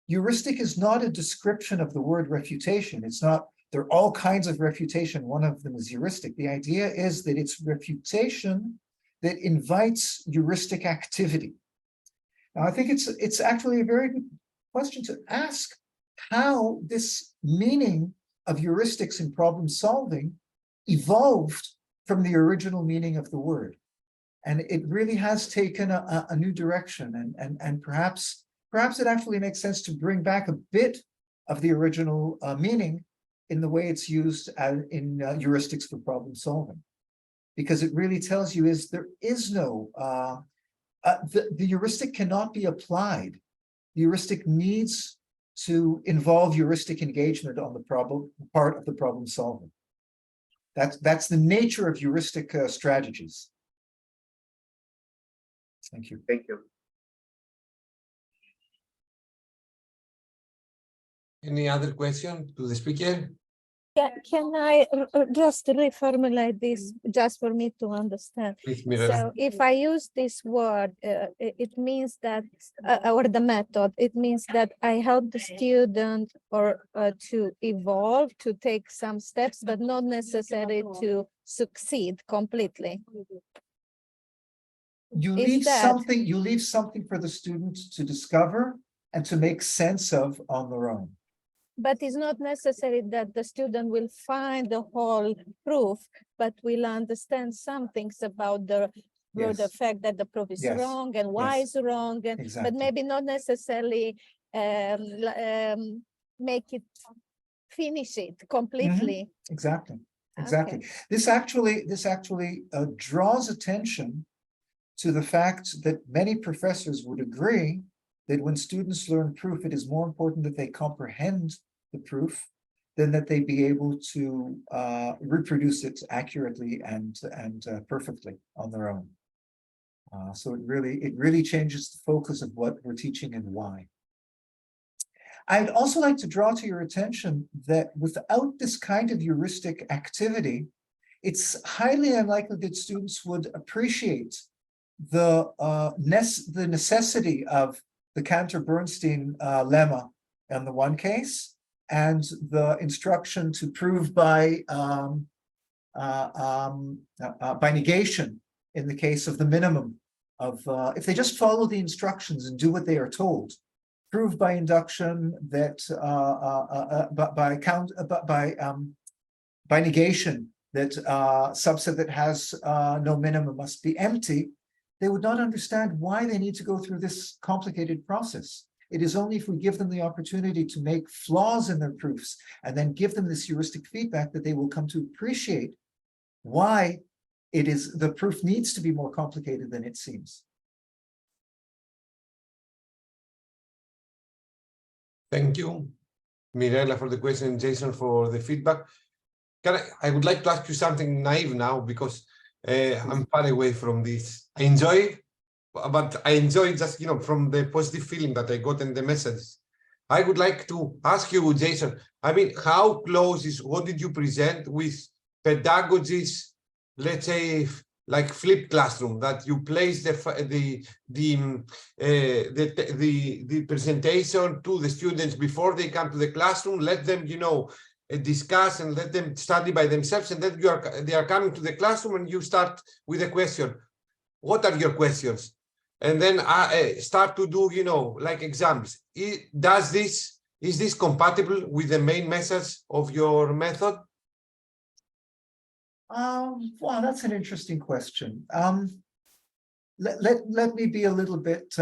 heuristic is not a description of the word refutation. It's not, there are all kinds of refutation. One of them is heuristic. The idea is that it's refutation that invites heuristic activity. Now, I think it's actually a very good question to ask how this meaning of heuristics in problem solving evolved from the original meaning of the word. And it really has taken a new direction, and perhaps it actually makes sense to bring back a bit of the original meaning in the way it's used in heuristics for problem solving, because it really tells you is there is no the heuristic cannot be applied. The heuristic needs to involve heuristic engagement on the problem part of the problem solving. That's the nature of heuristic strategies. Thank you. Thank you. Any other question to the speaker? Can I just reformulate this just for me to understand? Please, Mirela. So if I use this word, it means that, or the method, it means that I help the student or to evolve, to take some steps, but not necessarily to succeed completely. You Is leave that- something for the student to discover and to make sense of on their own. But it's not necessary that the student will find the whole proof, but will understand some things about the Yes. fact that the proof is Yes. wrong and why Yes. it's wrong, but Exactly. maybe not necessarily make it, finish it completely. Exactly. Okay. Exactly. This actually draws attention to the fact that many professors would agree that when students learn proof, it is more important that they comprehend the proof than that they be able to reproduce it accurately and perfectly on their own. So it really changes the focus of what we're teaching and why. I'd also like to draw to your attention that without this kind of heuristic activity, it's highly unlikely that students would appreciate the necessity of the Cantor-Bernstein lemma in the one case, and the instruction to prove by negation in the case of the minimum of, if they just follow the instructions and do what they are told, prove by induction that by negation that subset that has no minimum must be empty, they would not understand why they need to go through this complicated process. It is only if we give them the opportunity to make flaws in their proofs and then give them this heuristic feedback that they will come to appreciate why it is the proof needs to be more complicated than it seems. Thank you, Mirela, for the question, Jason, for the feedback. I would like to ask you something naive now, because I'm far away from this. I enjoy, but I enjoy just, from the positive feeling that I got in the messages. I would like to ask you, Jason, I mean, how close is what did you present with pedagogies, let's say, like flipped classroom, that you place the presentation to the students before they come to the classroom, let them, discuss and let them study by themselves, and then they are coming to the classroom and you start with a question. What are your questions? And then start to do, like exams. Is this compatible with the main message of your method? Wow, that's an interesting question. Let me be a little bit,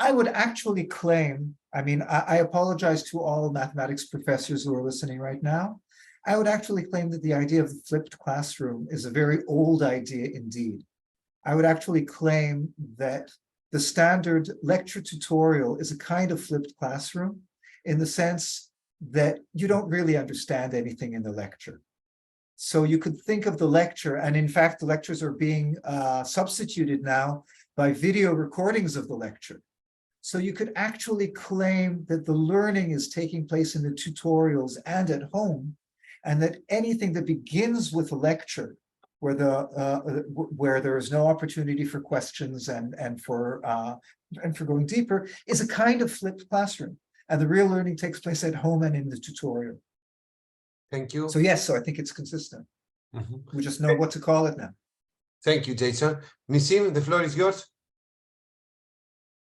I would actually claim, I mean, I apologize to all mathematics professors who are listening right now. I would actually claim that the idea of the flipped classroom is a very old idea indeed. I would actually claim that the standard lecture tutorial is a kind of flipped classroom in the sense that you don't really understand anything in the lecture. So you could think of the lecture, and in fact, the lectures are being substituted now by video recordings of the lecture. So you could actually claim that the learning is taking place in the tutorials and at home, and that anything that begins with a lecture where there is no opportunity for questions and for going deeper, is a kind of flipped classroom. And the real learning takes place at home and in the tutorial. Thank you. So yes, so I think it's consistent. Mhm. We just know what to call it now. Thank you, Jason. Nisim, the floor is yours.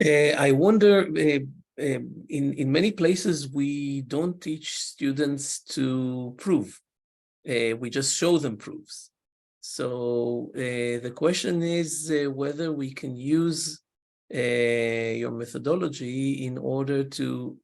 I wonder, in many places, we don't teach students to prove. We just show them proofs. So the question is whether we can use your methodology in order to,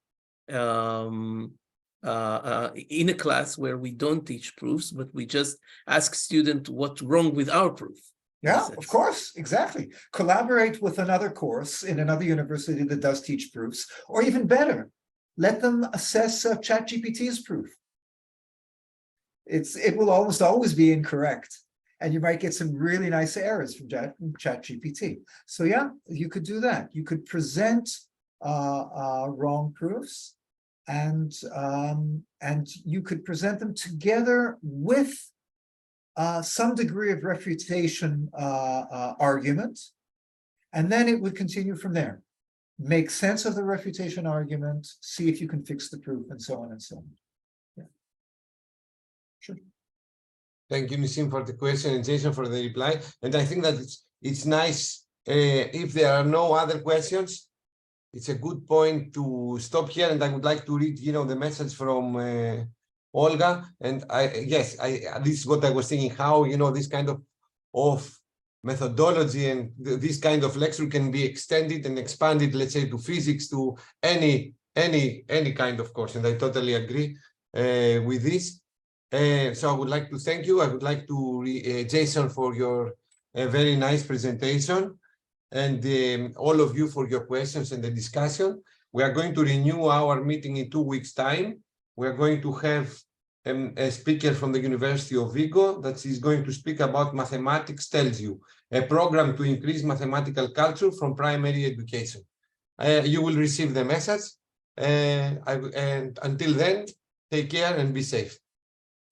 in a class where we don't teach proofs, but we just ask students what's wrong with our proof. Yeah, of course, exactly. Collaborate with another course in another university that does teach proofs, or even better, let them assess ChatGPT's proof. It will almost always be incorrect, and you might get some really nice errors from ChatGPT. So yeah, you could do that. You could present wrong proofs, and you could present them together with some degree of refutation argument, and then it would continue from there. Make sense of the refutation argument, see if you can fix the proof, and so on and so on. Yeah. Sure. Thank you, Nisim, for the question and Jason for the reply. And I think that it's nice if there are no other questions. It's a good point to stop here, and I would like to read, the message from Olga. And this is what I was thinking, how this kind of methodology and this kind of lecture can be extended and expanded, let's say, to physics, to any kind of course. And I totally agree with this. So I would like to thank you. I would like to Jason for your very nice presentation, and all of you for your questions and the discussion. We are going to renew our meeting in 2 weeks' time. We are going to have a speaker from the University of Vigo that is going to speak about Mathematics Tells You, a program to increase mathematical culture from primary education. You will receive the message, and until then, take care and be safe.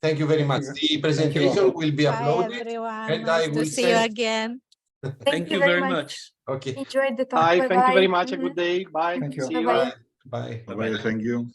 Thank you very much. The presentation will be Bye, uploaded, everyone. and I Nice will to see you send. again. Thank you very much. Okay. Enjoyed the talk. Hi, thank you very Bye-bye. much. A good day. Bye. Thank you. See you. Bye-bye. Bye. Bye-bye. Thank you.